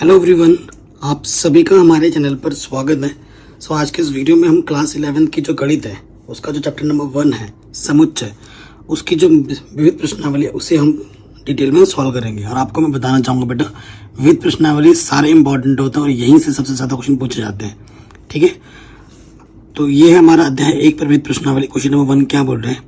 Hello everyone, आप सभी का हमारे चैनल पर स्वागत है। आज के इस वीडियो में हम क्लास 11 की जो गणित है उसका जो चैप्टर नंबर 1 है समुच्चय, उसकी जो विविध प्रश्नावली है उसे हम डिटेल में सॉल्व करेंगे। और आपको मैं बताना चाहूँगा बेटा, विविध प्रश्नावली सारे इंपॉर्टेंट होते हैं और यहीं से सबसे ज़्यादा क्वेश्चन पूछे जाते हैं। ठीक है, तो ये है हमारा अध्याय 1 पर विविध प्रश्नावली। क्वेश्चन नंबर 1 क्या बोल रहे हैं?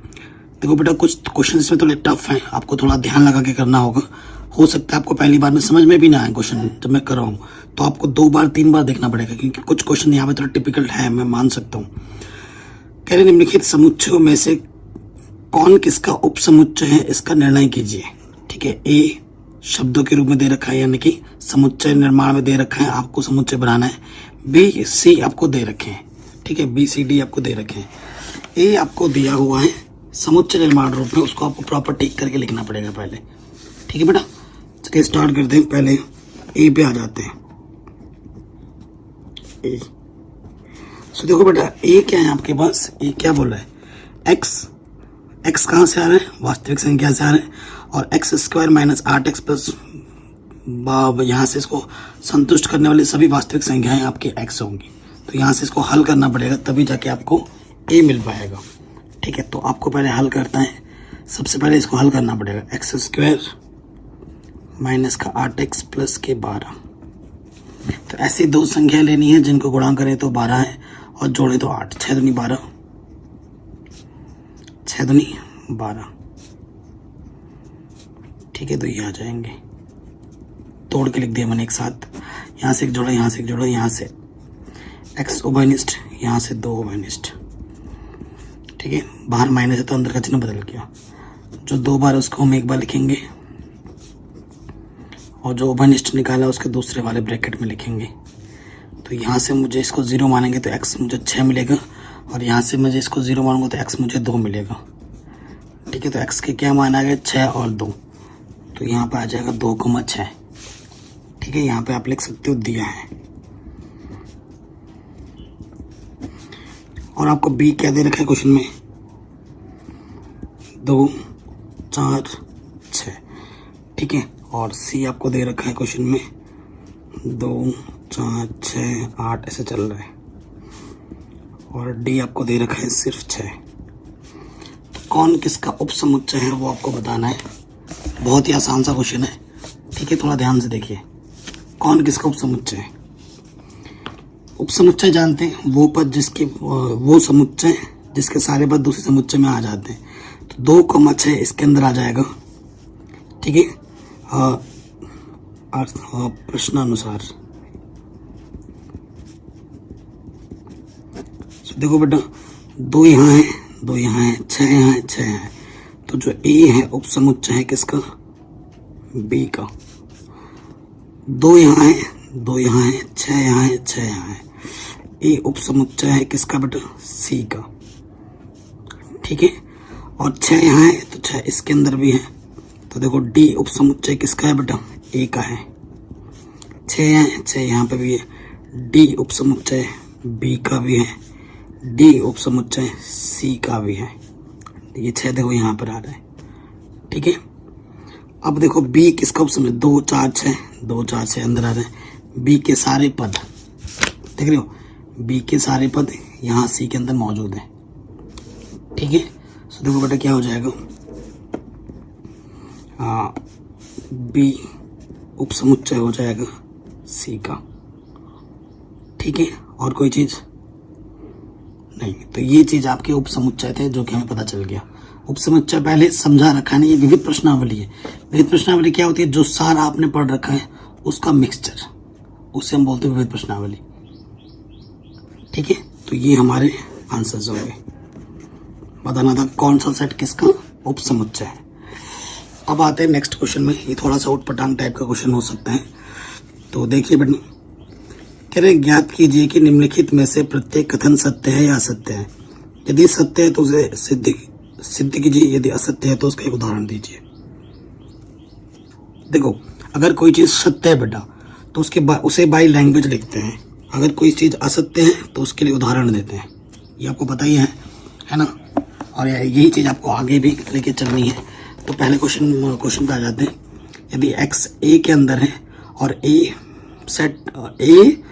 देखो बेटा, कुछ क्वेश्चन इसमें थोड़े टफ हैं, आपको थोड़ा ध्यान लगा के करना होगा। हो सकता है आपको पहली बार में समझ में भी ना आए क्वेश्चन जब मैं कर रहा हूँ, तो आपको 2 बार 3 बार देखना पड़ेगा, क्योंकि कुछ क्वेश्चन यहाँ पे थोड़ा टिपिकल है, मैं मान सकता हूँ। कह रहे निम्नलिखित समुच्चयों में से कौन किसका उप समुच्चय है, इसका निर्णय कीजिए। ठीक है, ए शब्दों के रूप में दे रखा है, यानी कि समुच्चय निर्माण में दे रखा है, आपको समुच्चय बनाना है। बी सी आपको दे रखे हैं, ठीक है, बी सी डी आपको दे रखे हैं। ए आपको दिया हुआ है समुच्चय निर्माण रूप में, उसको आपको प्रॉपर टिक करके लिखना पड़ेगा पहले। ठीक है बेटा, चलिए स्टार्ट करते हैं। पहले ए पे आ जाते हैं। ए सो देखो बेटा, ए क्या है आपके पास? ए क्या बोल रहा है? एक्स। एक्स कहाँ से आ रहा है? वास्तविक संख्या से आ रहा है। और x square minus 8x plus, यहाँ से इसको संतुष्ट करने वाली सभी वास्तविक संख्याएं आपकी एक्स होंगी। तो यहाँ से इसको हल करना पड़ेगा, तभी जाके आपको ए मिल पाएगा। ठीक है, तो आपको पहले हल करता है। सबसे पहले इसको हल करना पड़ेगा। एक्स स्क्वायर माइनस का 8x प्लस के 12। तो ऐसी 2 संख्या लेनी है जिनको गुणा करें तो 12 है और जोड़े तो 8। 6 दूनी 12, 6 दूनी 12। ठीक है, तो ये आ जाएंगे, तोड़ के लिख दिया मैंने एक साथ। यहाँ से एक जोड़ा, यहाँ से एक जोड़ा, यहाँ से x उभयनिष्ठ, यहाँ से 2 उभयनिष्ठ। ठीक है, बाहर माइनस है तो अंदर का चिन्ह बदल गया। जो 2 बार उसको हम 1 बार लिखेंगे और जो उभयनिष्ठ निकाला उसके दूसरे वाले ब्रैकेट में लिखेंगे। तो यहाँ से मुझे इसको 0 मानेंगे तो x मुझे 6 मिलेगा, और यहाँ से मुझे इसको 0 मानूंगा तो x मुझे 2 मिलेगा। ठीक है, तो x के क्या मान आ गए? 6 और 2। तो यहाँ पे आ जाएगा 2,6। ठीक है, यहाँ पे आप लिख सकते हो दिया है। और आपको b क्या दे रखा है क्वेश्चन में? 2, 4, 6। ठीक है, और c आपको दे रखा है क्वेश्चन में 2, 4, 6, 8 ऐसे चल रहा है। और d आपको दे रखा है सिर्फ 6। तो कौन किसका उप समुच्चय है वो आपको बताना है। बहुत ही आसान सा क्वेश्चन है। ठीक है, थोड़ा ध्यान से देखिए। कौन किसका उप समुच्चय है? उप समुच्चय जानते हैं, वो पद जिसके, वो समुच्चय जिसके सारे पद दूसरे समुच्चय में आ जाते हैं। तो 2,6 इसके अंदर आ जाएगा। ठीक है, प्रश्नानुसार। देखो बेटा, 2 यहाँ है, 2 यहाँ है, 6 यहाँ है, 6 है। तो जो ए है उप समुच्चय है किसका? बी का। 2 यहाँ है, 2 यहाँ है, 6 यहाँ है, 6 यहाँ है। ए उप समुच्चय है किसका बेटा? सी का। ठीक है, और 6 यहाँ है तो 6 इसके अंदर भी है। तो देखो डी उप समुच्चय किसका है बेटा? ए का है। 6 है, 6 यहाँ पे भी है। डी उप समुच्चय बी का भी है। डी उप समुच्चय सी का भी है। ये 6 देखो यहाँ पर आ रहा है। ठीक है, अब देखो बी किसका उप समुच्चय? 2, 4, 6, 2, 4, 6 अंदर आ रहे हैं। बी के सारे पद देख रहे हो, बी के सारे पद यहाँ सी के अंदर मौजूद है। ठीक है, सो देखो बेटा क्या हो जाएगा? बी उप समुच्चय हो जाएगा सी का। ठीक है, और कोई चीज नहीं। तो ये चीज आपके उप समुच्चय थे जो कि हमें पता चल गया। उप समुच्चय पहले समझा रखा नहीं, ये विविध प्रश्नावली है। विविध प्रश्नावली क्या होती है? जो सारा आपने पढ़ रखा है उसका मिक्सचर, उसे हम बोलते हैं विविध प्रश्नावली। ठीक है, तो ये हमारे आंसर्स हो गए। बताना था कौन सा सेट किसका उप समुच्चय है। अब आते हैं नेक्स्ट क्वेश्चन में। ये थोड़ा सा उटपटांग टाइप का क्वेश्चन हो सकता है, तो देखिए बेटा, कह रहे ज्ञात कीजिए कि निम्नलिखित में से प्रत्येक कथन सत्य है या असत्य है। यदि सत्य है तो उसे सिद्ध कीजिए, यदि असत्य है तो उसका एक उदाहरण दीजिए। देखो, अगर कोई चीज सत्य है बेटा तो उसे बाय लैंग्वेज लिखते हैं। अगर कोई चीज असत्य है तो उसके लिए उदाहरण देते हैं। ये आपको पता ही है ना। और यही चीज आपको आगे भी लेके चलनी है। तो पहले क्वेश्चन पे आ जाते हैं। यदि x a के अंदर है और a सेट ए,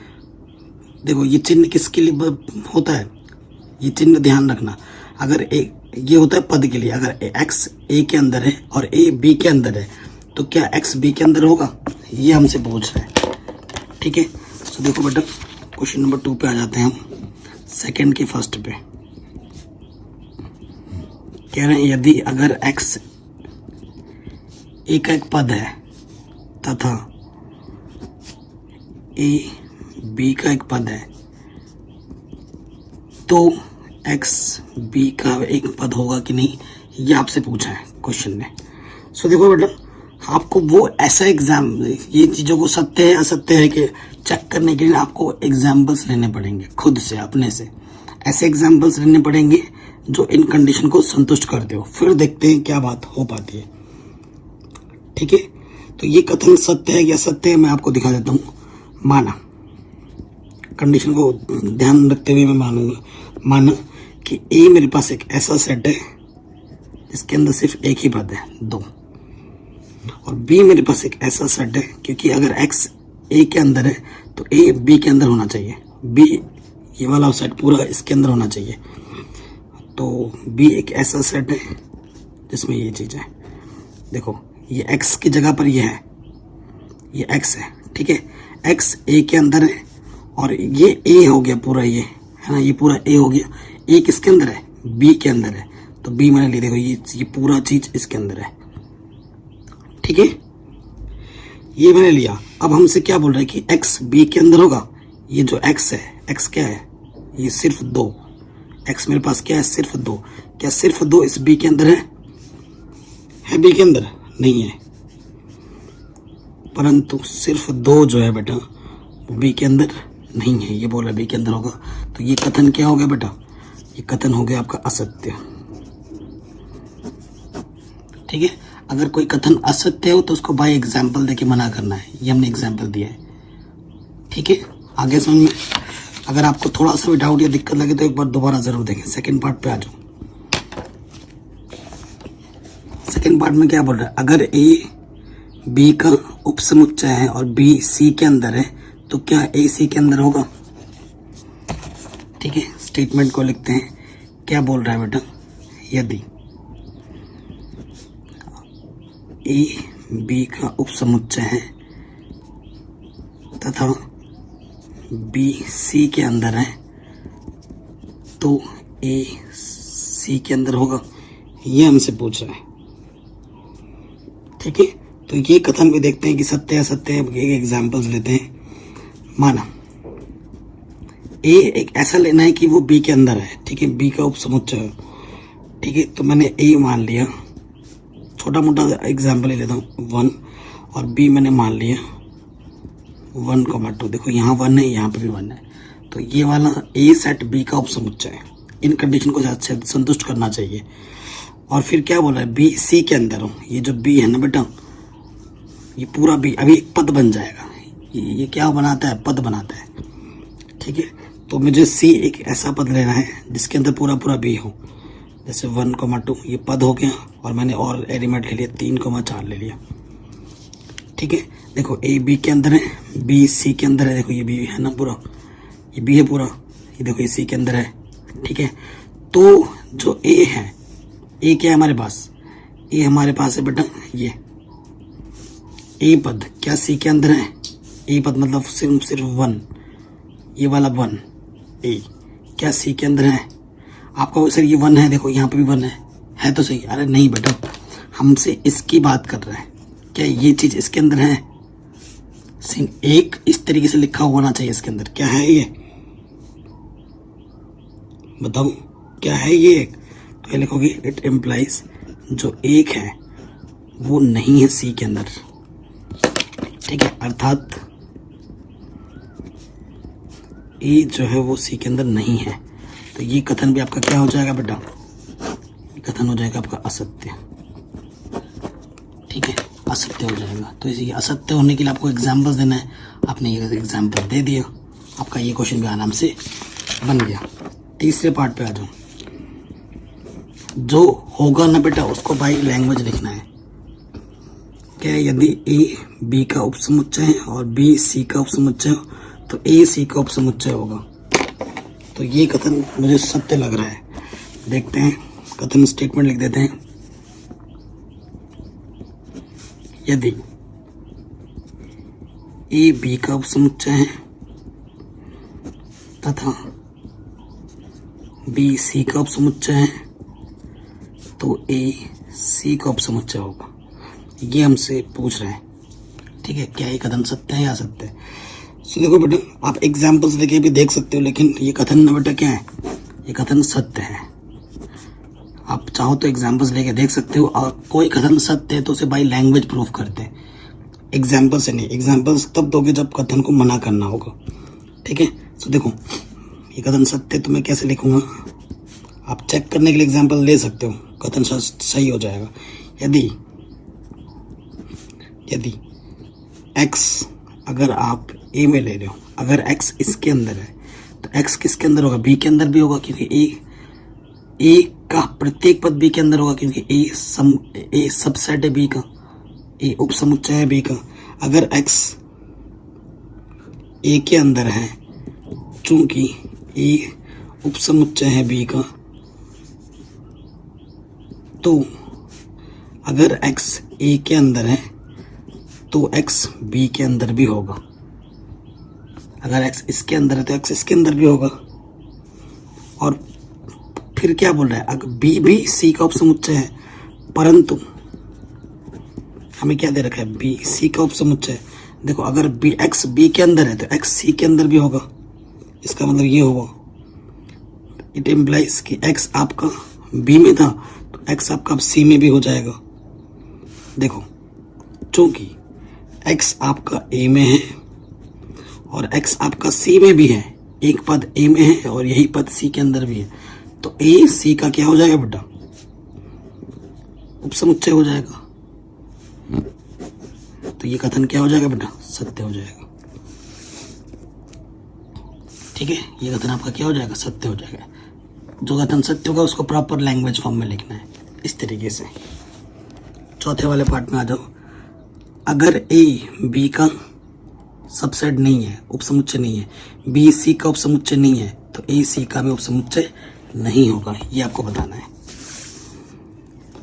देखो ये चिन्ह किसके लिए होता है, ये चिन्ह ध्यान रखना। अगर ए, ये होता है पद के लिए, अगर एक्स ए के अंदर है और ए बी के अंदर है तो क्या एक्स बी के अंदर होगा, ये हमसे पूछ रहे हैं। ठीक है, तो देखो बेटा क्वेश्चन नंबर 2 पे आ जाते हैं हम, सेकंड के फर्स्ट पे। कह रहे हैं यदि अगर एक्स ए का एक पद है तथा ए बी का एक पद है तो एक्स बी का एक पद होगा कि नहीं, ये आपसे पूछा है क्वेश्चन ने। सो देखो बेटा, आपको वो ऐसा एग्जाम, ये चीज़ों को सत्य है असत्य है कि चेक करने के लिए आपको एग्जाम्पल्स लेने पड़ेंगे खुद से, अपने से। ऐसे एग्जाम्पल्स लेने पड़ेंगे जो इन कंडीशन को संतुष्ट करते हो, फिर देखते हैं क्या बात हो पाती है। ठीक है, तो ये कथन सत्य है या असत्य है मैं आपको दिखा देता हूँ। माना, कंडीशन को ध्यान रखते हुए मैं मानूंगा, माना कि ए मेरे पास एक ऐसा सेट है जिसके अंदर सिर्फ एक ही पद है 2, और बी मेरे पास एक ऐसा सेट है, क्योंकि अगर एक्स ए के अंदर है तो ए बी के अंदर होना चाहिए, बी ये वाला सेट पूरा इसके अंदर होना चाहिए। तो बी एक ऐसा सेट है जिसमें ये चीज़ है। देखो ये एक्स की जगह पर ये है, ये एक्स है। ठीक है, एक्स ए के अंदर है और ये ए हो गया पूरा, ये है ना, ये पूरा ए हो गया। ए किसके अंदर है, बी के अंदर है, तो बी मैंने ले, देखो ये पूरा चीज इसके अंदर है। ठीक है, ये मैंने लिया। अब हमसे क्या बोल रहा है कि एक्स बी के अंदर होगा। ये जो एक्स है, एक्स क्या है, ये सिर्फ 2, एक्स मेरे पास क्या है, सिर्फ 2। क्या सिर्फ 2 इस बी के अंदर है बी के अंदर नहीं है, परंतु सिर्फ 2 जो है बेटा बी के अंदर नहीं है, ये बोला बी के अंदर होगा। तो ये कथन क्या हो गया बेटा, ये कथन हो गया आपका असत्य। ठीक है, अगर कोई कथन असत्य हो तो उसको बाय एग्जाम्पल देके मना करना है, ये हमने एग्जाम्पल दिया है। ठीक है, आगे समझ में। अगर आपको थोड़ा सा भी डाउट या दिक्कत लगे तो एक बार दोबारा जरूर देखें। सेकंड पार्ट पे आ जाओ। सेकंड पार्ट में क्या बोल रहा है, अगर ए बी का उपसमुच्चय है और बी सी के अंदर है तो क्या ए सी के अंदर होगा। ठीक है, स्टेटमेंट को लिखते हैं। क्या बोल रहा है बेटा, यदि ए बी का उपसमुच्चय है तथा बी सी के अंदर है तो ए सी के अंदर होगा, ये हमसे पूछ रहा है। ठीक है, तो ये कथन भी देखते हैं कि सत्य है असत्य है। एक एग्जांपल्स लेते हैं। माना ए एक ऐसा लेना है कि वो बी के अंदर है। ठीक है, बी का उपसमुच्चय है। ठीक है, तो मैंने ए मान लिया, छोटा मोटा एग्जाम्पल ले लेता हूँ 1, और बी मैंने मान लिया 1,2। देखो यहाँ 1 है, यहाँ पे भी 1 है, तो ये वाला ए सेट बी का उपसमुच्चय है। इन कंडीशन को संतुष्ट करना चाहिए। और फिर क्या बोला है, बी सी के अंदर हो। ये जो बी है ना बेटा, ये पूरा बी अभी एक पद बन जाएगा। ये क्या बनाता है, पद बनाता है। ठीक है, तो मुझे सी एक ऐसा पद लेना है जिसके अंदर पूरा पूरा बी हो। जैसे 1,2 ये पद हो गया, और मैंने और एलिमेंट ले लिया 3,4 ले लिया। ठीक है, देखो ए बी के अंदर है, बी सी के अंदर है। देखो ये बी है ना पूरा, ये बी है पूरा, ये देखो ये सी के अंदर है। ठीक है, तो जो ए है, ए क्या है हमारे पास, ए हमारे पास है बेटा ये ए पद। क्या सी के अंदर है, ए पद मतलब सिर्फ 1, ये वाला 1 ए क्या सी के अंदर है। आपका सर ये 1 है, देखो यहाँ पे भी 1 है तो सही। अरे नहीं बेटा, हमसे इसकी बात कर रहा है। क्या ये चीज इसके अंदर है, एक इस तरीके से लिखा होना चाहिए इसके अंदर। क्या है ये, बताओ क्या है ये। तो ये लिखोगे इट इम्प्लाइज, जो एक है वो नहीं है सी के अंदर। ठीक है, अर्थात ए जो है वो सी के अंदर नहीं है। तो ये कथन भी आपका क्या हो जाएगा बेटा, ये कथन हो जाएगा आपका असत्य। ठीक है, असत्य हो जाएगा। तो इसी असत्य होने के लिए आपको एग्जाम्पल्स देना है। आपने ये एग्जाम्पल दे दिया, आपका ये क्वेश्चन भी आराम से बन गया। तीसरे पार्ट पे आ जाओ। जो होगा ना बेटा उसको बाई लैंग्वेज लिखना है। क्या है, यदि ए बी का उपसमुच्चय है और बी सी का उपसमुच्चय हो तो ए सी का उपसमुच्चय होगा। तो ये कथन मुझे सत्य लग रहा है। देखते हैं, कथन स्टेटमेंट लिख देते हैं। यदि ए बी का उपसमुच्चय है तथा बी सी का उपसमुच्चय है तो ए सी का उपसमुच्चय होगा। ये हमसे पूछ रहे हैं, ठीक है। क्या ये कथन सत्य है या असत्य है? सो देखो बेटा, आप एग्जाम्पल्स लेके भी देख सकते हो, लेकिन ये कथन ना बेटा क्या है, ये कथन सत्य है। आप चाहो तो एग्जाम्पल्स लेके देख सकते हो, और कोई कथन सत्य है तो उसे बाई लैंग्वेज प्रूफ करते हैं, एग्जाम्पल से नहीं। एग्जाम्पल्स तब दोगे जब कथन को मना करना होगा, ठीक है। सो देखो, ये कथन सत्य तो मैं कैसे लिखूंगा, आप चेक करने के लिए एग्जाम्पल ले सकते हो, कथन सही हो जाएगा। यदि x अगर आप a में ले रहे हो, अगर x इसके अंदर है तो x किसके अंदर होगा, b के अंदर भी होगा, क्योंकि a का प्रत्येक पद b के अंदर होगा, क्योंकि a सबसेट है b का, a उपसमुच्चय है b का। अगर x a के अंदर है, चूंकि a उपसमुच्चय है b का, तो अगर x a के अंदर है तो x b के अंदर भी होगा। अगर x इसके अंदर है तो x इसके अंदर भी होगा। और फिर क्या बोल रहा है, अगर b भी c का उपसमुच्चय है, परंतु हमें क्या दे रखा है, b c का उपसमुच्चय है। देखो, अगर x b के अंदर है तो x c के अंदर भी होगा। इसका मतलब ये होगा, इट इम्प्लाइज कि x आपका b में था तो x आपका c में भी हो जाएगा। देखो, चूंकि x आपका a में है और x आपका c में भी है, एक पद a में है और यही पद c के अंदर भी है, तो a c का क्या हो जाएगा बेटा, उपसमुच्चय हो जाएगा। तो ये कथन क्या हो जाएगा बेटा, सत्य हो जाएगा, ठीक है। ये कथन आपका क्या हो जाएगा, सत्य हो जाएगा। जो कथन सत्य होगा उसको प्रॉपर लैंग्वेज फॉर्म में लिखना है, इस तरीके से। चौथे वाले पार्ट में आ जाओ। अगर a b का सबसेट नहीं है, उपसमुच्चय नहीं है, b c का उपसमुच्चय नहीं है, तो a c का भी उपसमुच्चय नहीं होगा। ये आपको बताना है,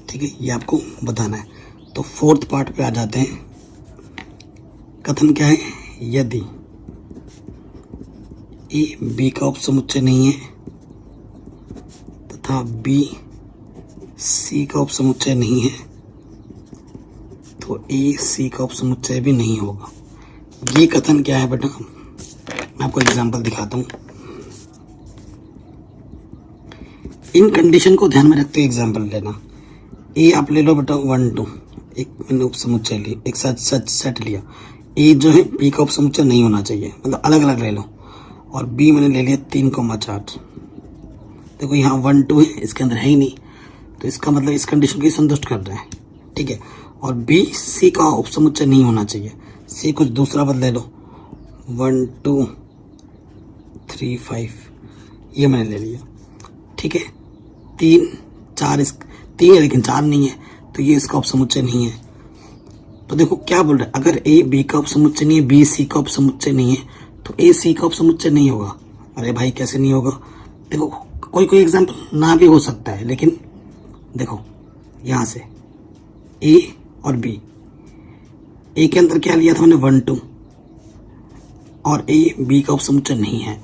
ठीक है, ये आपको बताना है। तो फोर्थ पार्ट पे आ जाते हैं। कथन क्या है, यदि a b का उपसमुच्चय नहीं है तथा b c का उपसमुच्चय नहीं है तो ए सी का उपसमुच्चय भी नहीं होगा। ये कथन क्या है बेटा, मैं आपको एग्जांपल दिखाता हूँ। इन कंडीशन को ध्यान में रखते हुए एग्जांपल लेना। ए आप ले लो बेटा 1 2, एक मैंने उपसमुच्चय लिया, एक साथ सेट लिया। ए जो है बी का उपसमुच्चय नहीं होना चाहिए, मतलब अलग अलग ले लो। और बी मैंने ले लिया 3,4। देखो यहाँ 1 2 है, इसके अंदर है ही नहीं, तो इसका मतलब इस कंडीशन को संतुष्ट कर रहा है, ठीक है। और बी सी का उपसमुच्चय नहीं होना चाहिए, सी कुछ दूसरा पद ले लो, 1 2 3 5, ये मैंने ले लिया, ठीक है। 3 4 3 है लेकिन 4 नहीं है, तो ये इसका उपसमुच्चय नहीं है। तो देखो क्या बोल रहा है, अगर ए बी का उपसमुच्चय नहीं है, बी सी का उपसमुच्चय नहीं है, तो ए सी का उपसमुच्चय नहीं होगा। अरे भाई कैसे नहीं होगा, देखो कोई एग्जाम्पल ना भी हो सकता है, लेकिन देखो यहाँ से ए और बी, ए के अंदर क्या लिया था मैंने 1 2, और ए बी का उपसमुच्चय नहीं है,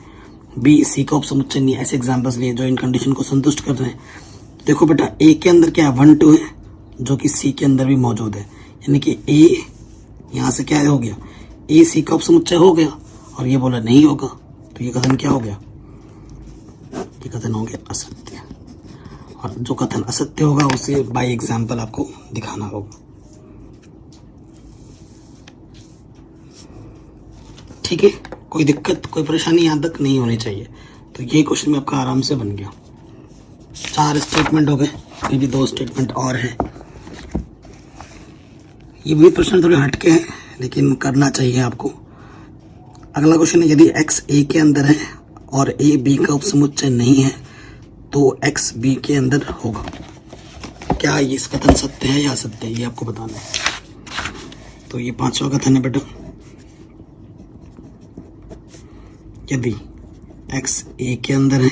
बी सी का उपसमुच्चय नहीं है। ऐसे एग्जाम्पल्स लिए जो इन कंडीशन को संतुष्ट कर रहे हैं। देखो बेटा, ए के अंदर क्या है 1 2 है, जो कि सी के अंदर भी मौजूद है, यानी कि ए यहाँ से क्या हो गया, ए सी का उपसमुच्चय हो गया, और ये बोला नहीं होगा, तो ये कथन क्या हो गया, ये कथन हो गया असत्य। और जो कथन असत्य होगा उसे बाय एग्जाम्पल आपको दिखाना होगा, ठीक है। कोई दिक्कत कोई परेशानी यहाँ तक नहीं होनी चाहिए। तो ये क्वेश्चन में आपका आराम से बन गया। 4 स्टेटमेंट हो गए, अभी भी 2 स्टेटमेंट और हैं। ये भी प्रश्न थोड़े हटके हैं लेकिन करना चाहिए आपको। अगला क्वेश्चन है, यदि x a के अंदर है और a b का उपसमुच्चय नहीं है तो x b के अंदर होगा। क्या ये इस कथन सत्य है या असत्य है, ये आपको बताना है। तो ये पांचवा कथन है बेटा, यदि x a के अंदर है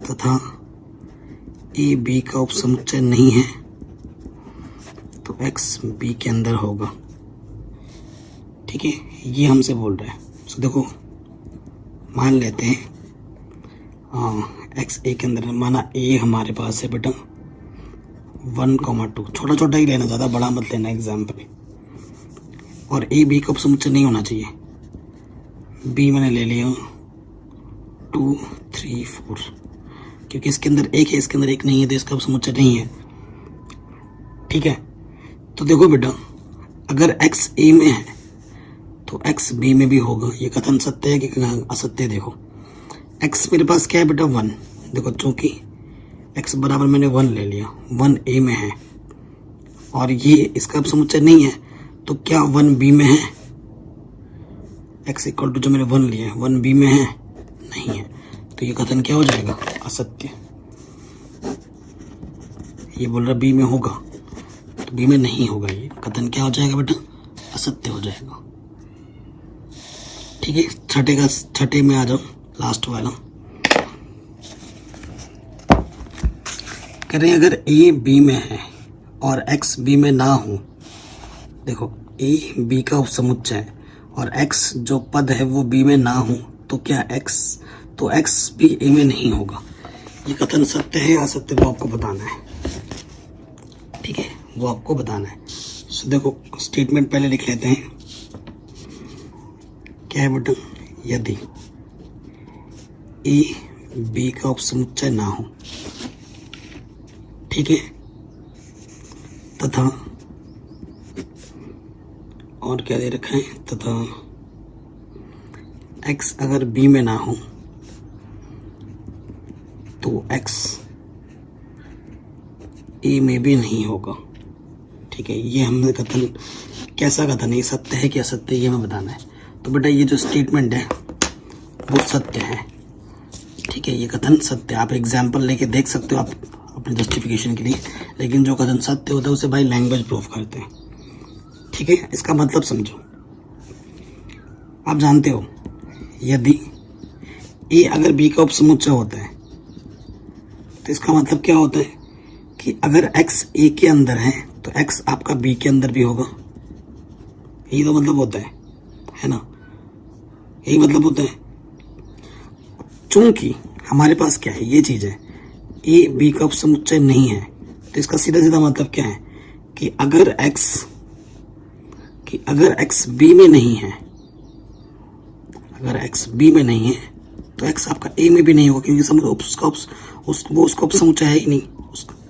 तथा a b का उपसमुच्चय नहीं है तो x b के अंदर होगा। ठीक है, ये हमसे बोल रहा है। तो देखो मान लेते हैं x a के अंदर, माना a हमारे पास है बेटा 1,2, छोटा छोटा ही लेना, ज़्यादा बड़ा मत लेना एग्जाम्पल। और a b का उपसमुच्चय नहीं होना चाहिए, b मैंने ले लिया 2, 3, 4, क्योंकि इसके अंदर एक है, इसके अंदर एक नहीं है, तो इसका उपसमुच्चय नहीं है। ठीक है, तो देखो बेटा अगर x a में है तो x b में भी होगा। ये कथन सत्य है कि असत्य? देखो x मेरे पास क्या है बेटा 1, देखो चूंकि x बराबर मैंने 1 ले लिया, 1 a में है और ये इसका उपसमुच्चय नहीं है, तो क्या 1 b में है? x इक्वल टू जो मैंने 1 लिया है 1 b में है? नहीं है, तो ये कथन क्या हो जाएगा? असत्य। ये बोल रहा b में होगा, तो b में नहीं होगा, ये कथन क्या हो जाएगा बेटा? असत्य हो जाएगा। ठीक है, छठे में आ जाओ, लास्ट वाला। कह रहे हैं अगर a b में है और x b में ना हो, देखो a b का उपसमुच्चय है और x जो पद है वो b में ना हो, तो क्या x भी a में नहीं होगा। ये कथन सत्य है या असत्य, वो आपको बताना है। ठीक है, वो आपको बताना है। तो देखो स्टेटमेंट पहले लिख लेते हैं। क्या है बेटा? यदि a b का उपसमुच्चय ना हो, ठीक है, तथा और क्या दे रखा है, तथा x अगर b में ना हो तो x a में भी नहीं होगा। ठीक है, ये हमने कथन, कैसा कथन है, सत्य है कि असत्य, ये हमें बताना है। तो बेटा ये जो स्टेटमेंट है वो सत्य है। ठीक है, ये कथन सत्य, आप एग्जाम्पल लेके देख सकते हो आप अपने जस्टिफिकेशन के लिए, लेकिन जो कथन सत्य होता है उसे भाई लैंग्वेज प्रूफ करते हैं। ठीक है, इसका मतलब समझो। आप जानते हो यदि a अगर b का उपसमुच्चय होता है तो इसका मतलब क्या होता है कि अगर x a के अंदर है तो x आपका b के अंदर भी होगा। यही तो मतलब होता है ना? यही मतलब होता है। चूंकि हमारे पास क्या है, ये चीज है, a b का उपसमुच्चय नहीं है, तो इसका सीधा सीधा मतलब क्या है कि अगर x b में नहीं है, अगर x b में नहीं है तो x आपका a में भी नहीं होगा, क्योंकि समझो उसका उपसमुच्चय है ही नहीं।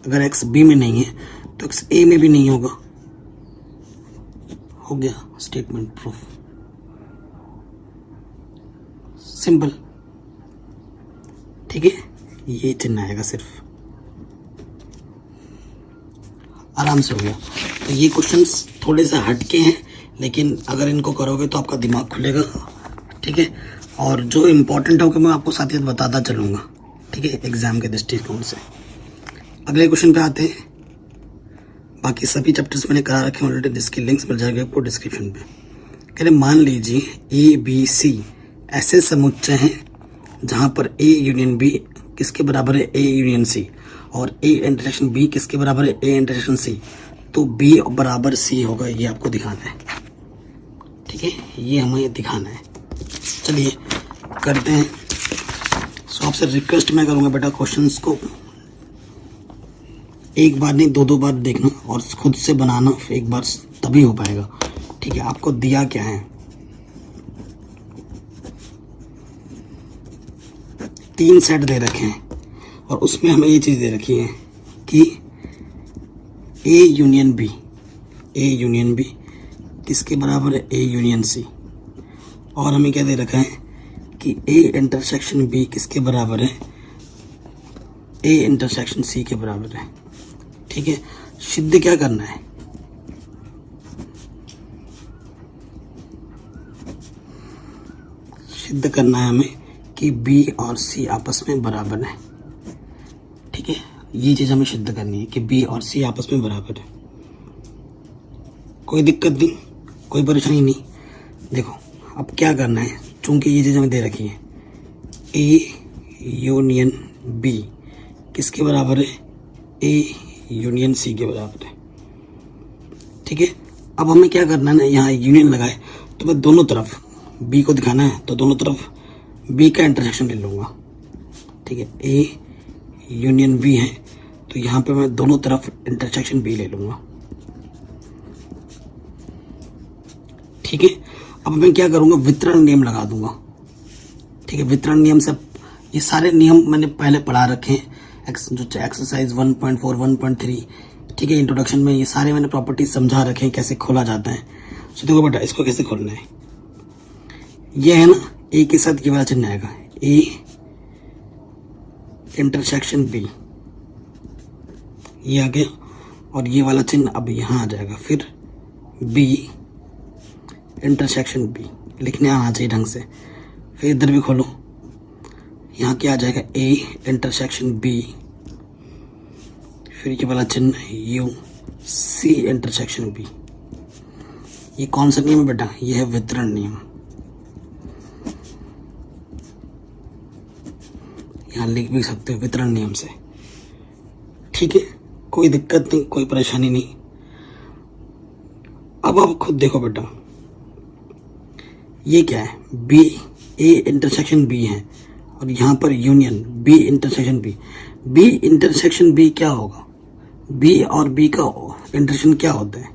अगर x b में नहीं है तो x a में भी नहीं होगा। हो गया स्टेटमेंट प्रूफ, सिंपल। ठीक है, ये चिन्ह आएगा सिर्फ, आराम से हो गया। तो ये क्वेश्चंस थोड़े से हटके हैं, लेकिन अगर इनको करोगे तो आपका दिमाग खुलेगा। ठीक है, और जो इम्पोर्टेंट होगा मैं आपको साथ ही बताता चलूँगा। ठीक है, एग्जाम के दृष्टिकोण से। अगले क्वेश्चन पे आते हैं। बाकी सभी चैप्टर्स मैंने करा रखे हैं ऑलरेडी, जिसकी लिंक्स मिल जाएगी आपको डिस्क्रिप्शन पे। कह रहे मान लीजिए ए बी सी ऐसे समुच्चय हैं जहाँ पर ए यूनियन बी किसके बराबर है? ए यूनियन सी, और ए इंटरसेक्शन बी किसके बराबर है? ए इंटरसेक्शन सी, तो बी बराबर सी होगा। ये आपको दिखाना है। ठीक है, ये हमें दिखाना है। चलिए करते हैं। सो आपसे रिक्वेस्ट मैं करूँगा बेटा, क्वेश्चंस को एक बार नहीं 2-2 बार देखना और खुद से बनाना, एक बार तभी हो पाएगा। ठीक है, आपको दिया क्या है? 3 सेट दे रखे हैं और उसमें हमें ये चीज़ दे रखी है कि ए यूनियन बी किसके बराबर है? A union C. और हमें क्या दे रखा है कि ए इंटरसेक्शन बी किसके बराबर है? ए इंटरसेक्शन सी के बराबर है। ठीक है, सिद्ध क्या करना है? सिद्ध करना है हमें कि बी और सी आपस में बराबर है। ठीक है, ये चीज हमें सिद्ध करनी है कि बी और सी आपस में बराबर है। कोई दिक्कत नहीं, कोई परेशानी नहीं। देखो अब क्या करना है, चूंकि ये चीज़ हमें दे रखी है ए यूनियन बी किसके बराबर है, ए यूनियन सी के बराबर है। ठीक है, अब हमें क्या करना है ना, यहाँ यूनियन लगाए तो मैं दोनों तरफ बी को दिखाना है तो दोनों तरफ बी का इंटरसेक्शन ले लूँगा। ठीक है, ए यूनियन बी है तो यहाँ पे मैं दोनों तरफ इंटरसेक्शन बी ले लूँगा। ठीक है, अब मैं क्या करूँगा, वितरण नियम लगा दूंगा। ठीक है, वितरण नियम से ये सारे नियम मैंने पहले पढ़ा रखे हैं, जो एक्सरसाइज 1.4 1.3। ठीक है, इंट्रोडक्शन में ये सारे मैंने प्रॉपर्टीज समझा रखे हैं कैसे खोला जाता है। तो देखो बेटा, इसको कैसे खोलना है, ये है ना ए के साथ ये वाला चिन्ह आएगा, ए इंटरसेक्शन बी, ये आ गया, और ये वाला चिन्ह अब यहाँ आ जाएगा, फिर बी इंटरसेक्शन बी लिखने आना चाहिए ढंग से। फिर इधर भी खोलो, यहाँ क्या आ जाएगा, ए इंटरसेक्शन बी, फिर ये वाला चिन्ह यू, सी इंटरसेक्शन बी। ये कौन सा नियम है बेटा, ये है वितरण नियम। यहाँ लिख भी सकते हो वितरण नियम से। ठीक है, कोई दिक्कत नहीं, कोई परेशानी नहीं। अब आप खुद देखो बेटा, ये क्या है, बी ए इंटरसेक्शन बी है और यहाँ पर union B intersection B. B intersection B क्या होगा, बी और बी का इंटरसेक्शन क्या होता है।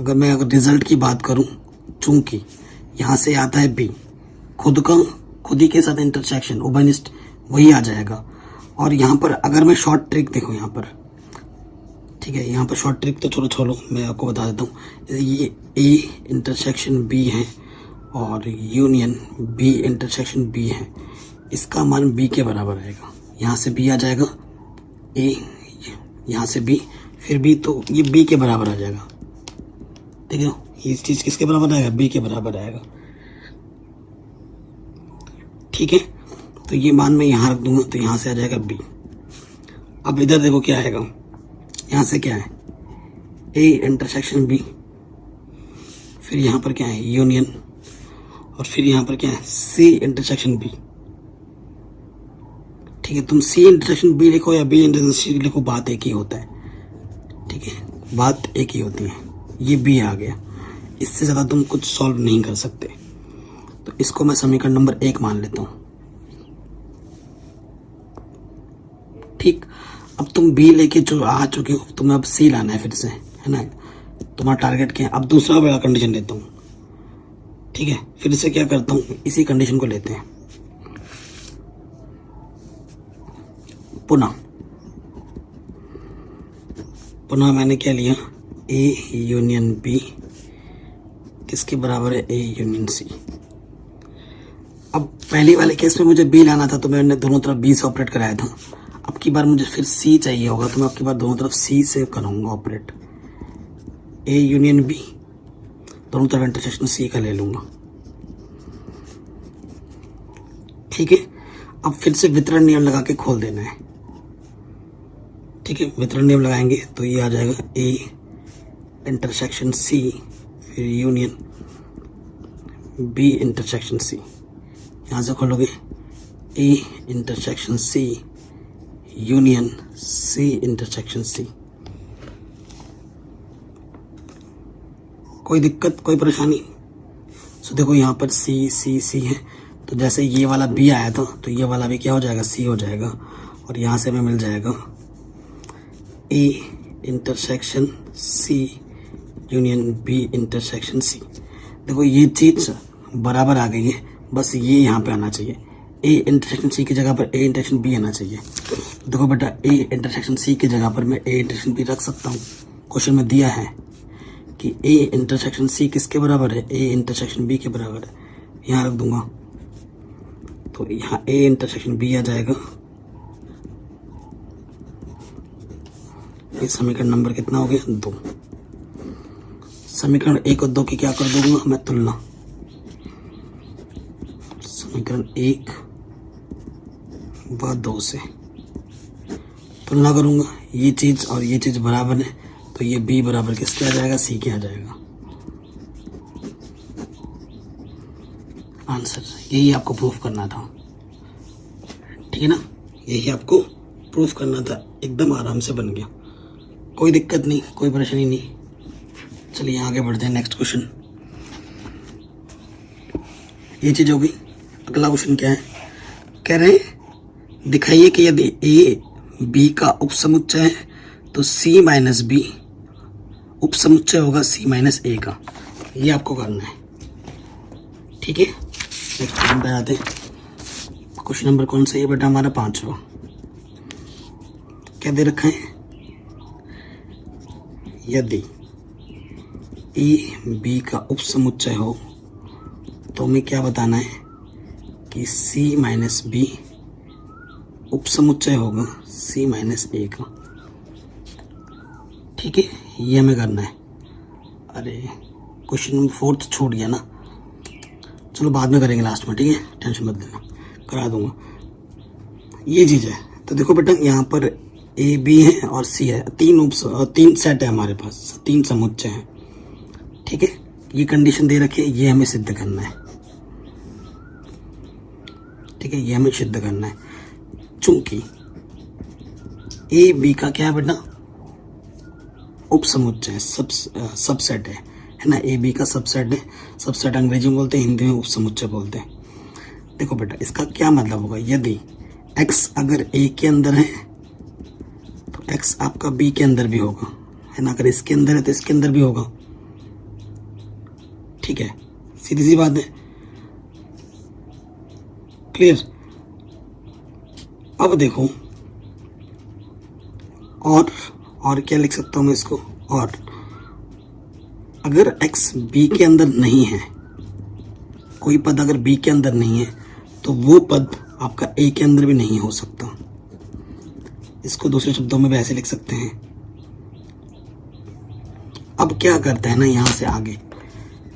अगर रिजल्ट की बात करूं, चूंकि यहाँ से आता है बी, खुद ही के साथ इंटरसेक्शन उभयनिष्ठ वही आ जाएगा। और यहाँ पर अगर मैं शॉर्ट ट्रिक देखो यहाँ पर, ठीक है, यहाँ पर शॉर्ट ट्रिक तो छोड़ो मैं आपको बता देता हूँ। ये ए इंटरसेक्शन बी है और यूनियन बी इंटरसेक्शन बी है, इसका मान बी के बराबर आएगा। यहाँ से बी आ जाएगा, ए यहाँ से बी, फिर बी, तो ये बी के बराबर आ जाएगा। ठीक है, ये चीज़ किसके बराबर आएगा, बी के बराबर आएगा। ठीक है, तो ये मान मैं यहाँ रख दूंगा तो यहाँ से आ जाएगा बी। अब इधर देखो क्या आएगा, यहाँ से क्या है, ए इंटरसेक्शन बी, फिर यहाँ पर क्या है यूनियन, और फिर यहाँ पर क्या है सी इंटरसेक्शन बी। ठीक है, तुम सी इंटरसेक्शन बी लिखो या बी इंटरसेक्शन सी लिखो, बात एक ही होता है। ठीक है, बात एक ही होती है। ये बी आ गया, इससे ज़्यादा तुम कुछ सॉल्व नहीं कर सकते, तो इसको मैं समीकरण नंबर 1 मान लेता हूँ। ठीक, अब तुम बी लेके जो आ चुके हो, तुम्हें अब सी लाना है फिर से, है ना, तुम्हारा टारगेट क्या है। अब दूसरा बड़ा कंडीशन लेता हूँ। ठीक है, फिर से क्या करता हूँ, इसी कंडीशन को लेते हैं पुनः मैंने क्या लिया, ए यूनियन बी किसके बराबर है, ए यूनियन सी। अब पहली वाले केस में मुझे बी लाना था तो मैंने दोनों तरफ बी से ऑपरेट कराया था। अब की बार मुझे फिर सी चाहिए होगा तो मैं अब की बार दोनों तरफ सी से करूँगा ऑपरेट। ए यूनियन बी, दोनों तरफ इंटरसेक्शन सी का ले लूँगा। ठीक है, अब फिर से वितरण नियम लगा के खोल देना है। ठीक है, वितरण नियम लगाएंगे तो ये आ जाएगा ए इंटरसेक्शन सी, फिर यूनियन बी इंटरसेक्शन सी। यहाँ से खोलोगे A intersection C union C intersection C. कोई दिक्कत, कोई परेशानी। सो देखो यहाँ पर सी सी सी है, तो जैसे ये वाला बी आया था तो ये वाला भी क्या हो जाएगा, सी हो जाएगा, और यहाँ से हमें मिल जाएगा A intersection C union B intersection C. देखो ये चीज़ बराबर आ गई है, बस ये यहाँ पे आना चाहिए, ए इंटरसेक्शन सी की जगह पर ए इंटरसेक्शन बी आना चाहिए। देखो बेटा, ए इंटरसेक्शन सी की जगह पर मैं ए इंटरसेक्शन बी रख सकता हूँ। क्वेश्चन में दिया है कि ए इंटरसेक्शन सी किसके बराबर है, ए इंटरसेक्शन बी के बराबर है, यहाँ रख दूंगा तो यहाँ ए इंटरसेक्शन बी आ जाएगा। ये समीकरण नंबर कितना हो गया, 2। समीकरण 1 और 2 की क्या कर दूंगा मैं, तुलना। समीकरण 1 व 2 से तुलना करूंगा, ये चीज और ये चीज बराबर है तो ये B बराबर किसके आ जाएगा, C के आ जाएगा। आंसर यही आपको प्रूफ करना था, ठीक है ना, यही आपको प्रूफ करना था। एकदम आराम से बन गया, कोई दिक्कत नहीं, कोई परेशानी नहीं। चलिए आगे बढ़ते हैं, नेक्स्ट क्वेश्चन। ये चीज हो गई। अगला क्वेश्चन क्या है, कह रहे हैं दिखाइए कि यदि ए बी का उपसमुच्चय है तो सी माइनस बी उपसमुच्चय होगा सी माइनस ए का। ये आपको करना है, ठीक है। नेक्स्ट क्वेश्चन पे आते हैं। क्वेश्चन नंबर कौन सा है बेटा, हमारा 5वां। क्या दे रखा है, यदि ए बी का उपसमुच्चय हो तो हमें क्या बताना है कि C माइनस बी उपसमुच्चय होगा C माइनस ए का, ठीक है। ये हमें करना है। अरे क्वेश्चन नंबर 4 छूट गया ना, चलो बाद में करेंगे लास्ट में, ठीक है, टेंशन मत लेना, करा दूंगा। ये चीज़ है। तो देखो बेटा, यहाँ पर ए बी है और सी है, तीन सेट है हमारे पास, 3 समुच्चय हैं, ठीक है। ये कंडीशन दे रखी है, ये हमें सिद्ध करना है, ठीक है, ये हमें सिद्ध करना है। चूंकि ए बी का क्या है बेटा, उपसमुच्चय, सबसेट है ना, ए बी का सबसेट है। सबसेट अंग्रेजी में बोलते हैं, हिंदी में उपसमुच्चय बोलते हैं। देखो बेटा, इसका क्या मतलब होगा, यदि x अगर a के अंदर है तो x आपका b के अंदर भी होगा, है ना। अगर इसके अंदर है तो इसके अंदर भी होगा, ठीक है, सीधी सी बात है, क्लियर। अब देखो, और क्या लिख सकता हूं मैं इसको, और अगर x b के अंदर नहीं है, कोई पद अगर b के अंदर नहीं है तो वो पद आपका a के अंदर भी नहीं हो सकता। इसको दूसरे शब्दों में भी ऐसे लिख सकते हैं। अब क्या करते हैं ना, यहां से आगे,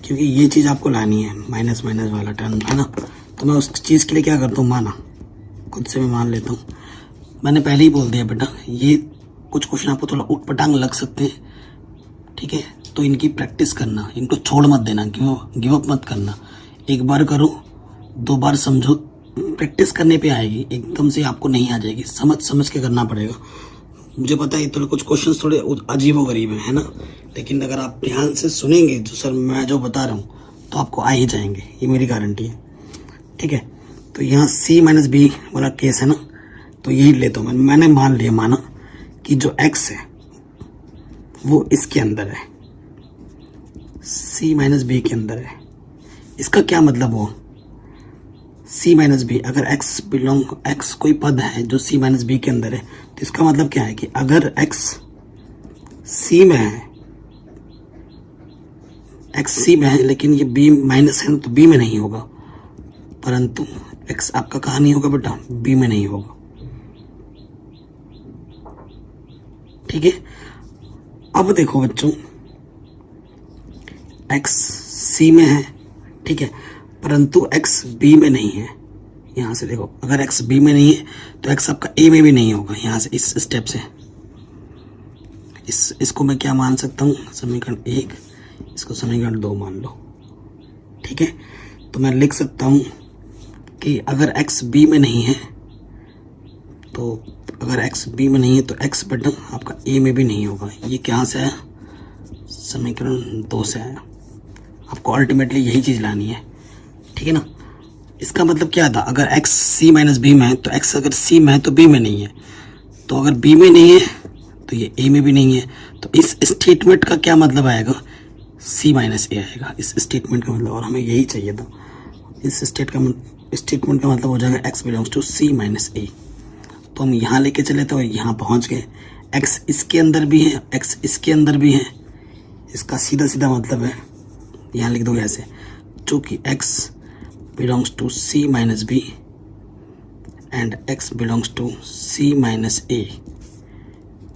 क्योंकि ये चीज आपको लानी है, माइनस माइनस वाला टर्म, है ना, तो मैं उस चीज के लिए क्या करता हूँ, माना, खुद से मैं मान लेता हूँ। मैंने पहले ही बोल दिया बेटा, ये कुछ क्वेश्चन आपको थोड़ा उटपटांग लग सकते हैं, ठीक है, तो इनकी प्रैक्टिस करना, इनको छोड़ मत देना, गिव अप मत करना। एक बार करो, 2 बार समझो, प्रैक्टिस करने पे आएगी, एकदम से आपको नहीं आ जाएगी, समझ समझ के करना पड़ेगा। मुझे पता है थोड़े कुछ क्वेश्चंस थोड़े अजीबो गरीब है ना, लेकिन अगर आप ध्यान से सुनेंगे जो सर मैं जो बता रहा हूँ तो आपको आ ही जाएंगे, ये मेरी गारंटी है, ठीक है। तो यहाँ C माइनस बी वाला केस है ना, तो यही लेता हूँ मैंने मान लिया, माना कि जो x है वो इसके अंदर है, C माइनस बी के अंदर है। इसका क्या मतलब हो, C माइनस बी, अगर x कोई पद है जो C माइनस बी के अंदर है, तो इसका मतलब क्या है कि अगर x C में है, x C में है लेकिन ये B माइनस है तो B में नहीं होगा, परंतु x आपका कहाँ नहीं होगा बेटा, B में नहीं होगा, ठीक है। अब देखो बच्चों, x C में है, ठीक है, परंतु x b में नहीं है। यहां से देखो, अगर x b में नहीं है तो x आपका a में भी नहीं होगा। यहां से इस स्टेप से इसको मैं क्या मान सकता हूं, समीकरण 1, इसको समीकरण 2 मान लो, ठीक है। तो मैं लिख सकता हूं कि अगर x b में नहीं है तो अगर x b में नहीं है तो x बटन आपका a में भी नहीं होगा। ये कहाँ से आया, समीकरण 2 से आया। आपको अल्टीमेटली यही चीज लानी है, ठीक है ना। इसका मतलब क्या था, अगर x C माइनस बी में है तो x अगर C में है तो B में नहीं है, तो अगर B में नहीं है तो ये A में भी नहीं है। तो इस स्टेटमेंट का क्या मतलब आएगा, C माइनस A आएगा इस स्टेटमेंट का मतलब, और हमें यही चाहिए था। इस स्टेटमेंट का मतलब हो जाएगा x belongs to C minus A। तो हम यहाँ लेके चले थे और यहाँ पहुँच गए। x इसके अंदर भी है, x इसके अंदर भी है, इसका सीधा सीधा मतलब है, यहाँ लिख दो ऐसे, चूँकि x belongs to C minus B and x belongs to C minus A,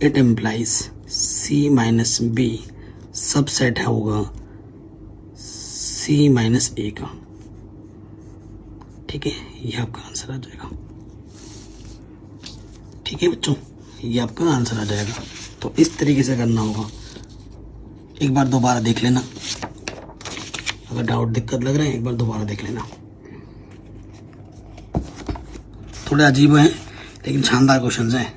it implies C minus B subset है होगा C minus A का, ठीक है। ये आपका आंसर आ जाएगा, ठीक है बच्चों, ये आपका आंसर आ जाएगा। तो इस तरीके से करना होगा। एक बार दोबारा देख लेना, अगर डाउट दिक्कत लग रहा है एक बार दोबारा देख लेना। थोड़े अजीब हैं लेकिन शानदार क्वेश्चंस हैं।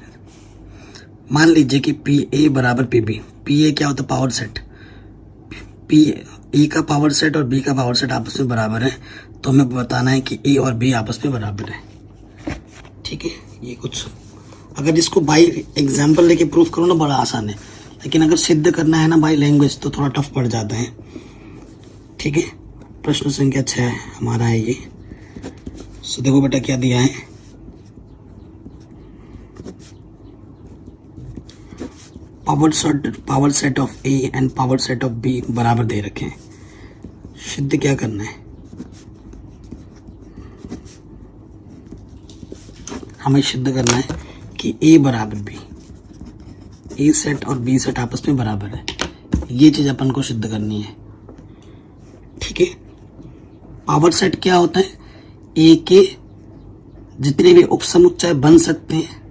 मान लीजिए कि पी ए बराबर पी बी। पी ए क्या होता है? Power set. पी ए का पावर सेट और बी का पावर सेट आपस में बराबर है, तो हमें बताना है कि ए और बी आपस में बराबर है। ठीक है, ये कुछ अगर इसको बाई एग्जाम्पल लेके प्रूफ करो ना बड़ा आसान है, लेकिन अगर सिद्ध करना है ना बाई लैंग्वेज तो थोड़ा टफ पड़ जाता है। ठीक है, प्रश्न संख्या 6 हमारा है ये। सो देखो बेटा क्या दिया है, power set of A and power set of B बराबर दे रखे हैं। सिद्ध क्या करना है? हमें सिद्ध करना है कि ए बराबर बी, ए सेट और बी सेट आपस में बराबर है। ये चीज अपन को सिद्ध करनी है। ठीक है, पावर सेट क्या होता है? ए के जितने भी उपसमुच्चय बन सकते हैं,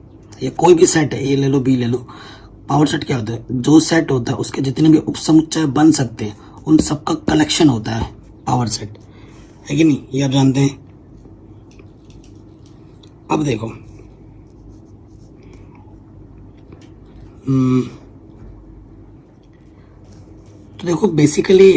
या कोई भी सेट है, ए ले लो बी ले लो, पावर सेट क्या होता है? जो सेट होता है उसके जितने भी उपसमुच्चय बन सकते हैं उन सबका कलेक्शन होता है पावर सेट, है कि नहीं? ये आप जानते हैं। अब देखो तो देखो बेसिकली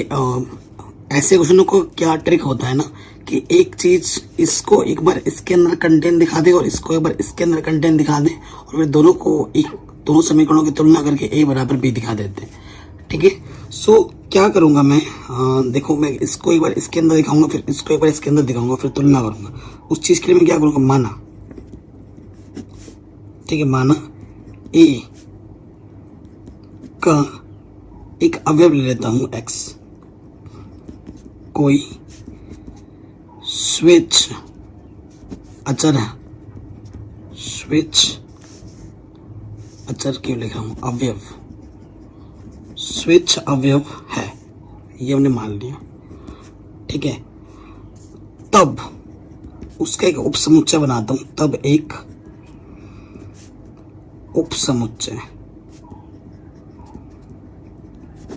ऐसे क्वेश्चनों को क्या ट्रिक होता है ना कि एक चीज इसको एक बार इसके अंदर कंटेंट दिखा दे और इसको एक बार इसके अंदर कंटेंट दिखा दे और फिर दोनों को दोनों समीकरणों की तुलना करके ए बराबर बी दिखा देते हैं। ठीक है, सो क्या करूंगा मैं, देखो मैं इसको एक बार इसके अंदर दिखाऊंगा, फिर इसको एक बार इसके अंदर दिखाऊंगा, फिर तुलना करूंगा। उस चीज के लिए मैं क्या करूंगा, माना, ठीक है, माना ए का एक अवयव ले लेता हूं x, कोई स्विच अचर है, स्विच अचर क्यों लिखा हूं, अवयव, स्विच अवयव है, ये हमने मान लिया। ठीक है, तब उसका एक उपसमुच्चय बनाता हूं, तब एक उपसमुच्चय,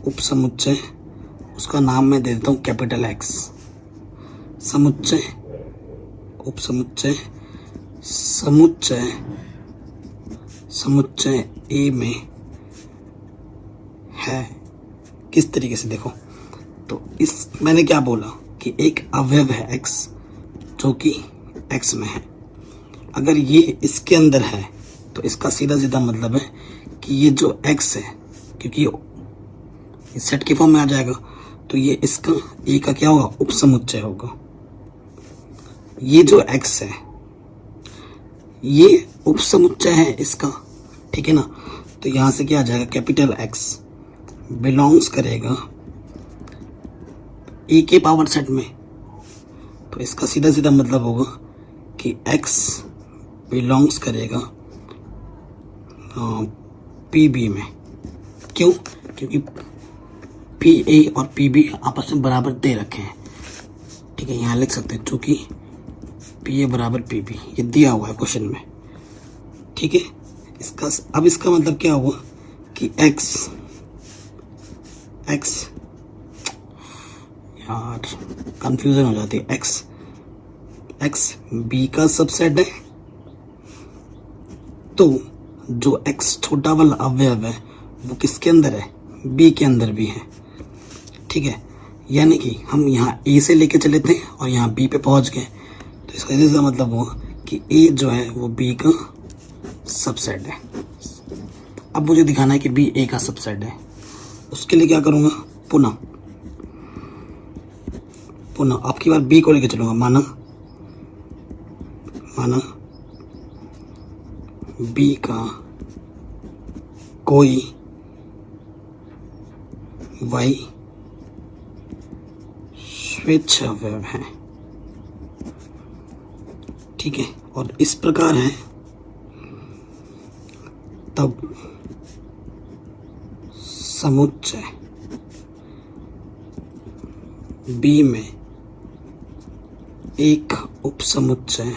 उपसमुच्चय उसका नाम मैं दे देता हूं कैपिटल एक्स। समुच्चय, उपसमुच्चय, समुच्चय, समुच्चय ए में है। किस तरीके से देखो, तो इस मैंने क्या बोला कि एक अवयव है एक्स जो कि एक्स में है। अगर ये इसके अंदर है तो इसका सीधा सीधा मतलब है कि ये जो एक्स है, क्योंकि ये सेट के फॉर्म में आ जाएगा, तो ये इसका ए का क्या होगा, उपसमुच्चय होगा। ये जो एक्स है ये उपसमुच्चय है इसका, ठीक है ना। तो यहां से क्या आ जाएगा, कैपिटल एक्स बिलोंग्स करेगा ए के पावर सेट में, तो इसका सीधा सीधा मतलब होगा कि एक्स बिलोंग्स करेगा पी बी में। क्यों? क्योंकि पी ए और पी बी आपस में बराबर दे रखे हैं। ठीक है, यहाँ लिख सकते हैं चूंकि पी ए बराबर पी बी, ये दिया हुआ है क्वेश्चन में। ठीक है, अब इसका मतलब क्या हुआ कि एक्स यार कंफ्यूजन हो जाती है, एक्स बी का सबसेट है, तो जो एक्स छोटा वाला अवयव है वो किसके अंदर है, बी के अंदर भी है। ठीक है, यानी कि हम यहाँ ए से लेके चले थे और यहाँ बी पे पहुंच गए, तो इसका इसका मतलब हुआ कि ए जो है वो बी का सबसेट है। अब मुझे दिखाना है कि बी ए का सबसेट है। उसके लिए क्या करूंगा, पुनः आपकी बार बी को लेके चलूंगा। माना बी का कोई वाई स्विच अवयव है। ठीक है, और इस प्रकार है, तब समुच्चय बी में एक उपसमुच्चय,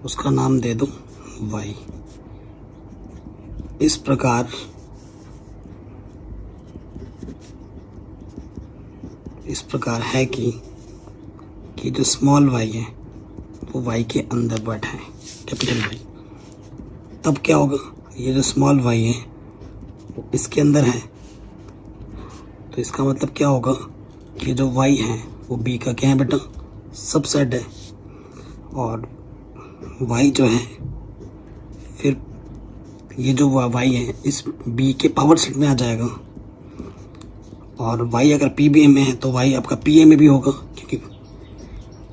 उसका नाम दे दो y, इस प्रकार है कि जो स्मॉल y है वो y के अंदर बैठा है, कैपिटल Y, तब क्या होगा, ये जो स्मॉल y है वो इसके अंदर है, तो इसका मतलब क्या होगा कि जो y है वो b का क्या है बेटा, सबसेट है, और y जो है फिर ये जो y है इस b के पावर सेट में आ जाएगा, और y अगर pb में है तो y आपका pa में भी होगा,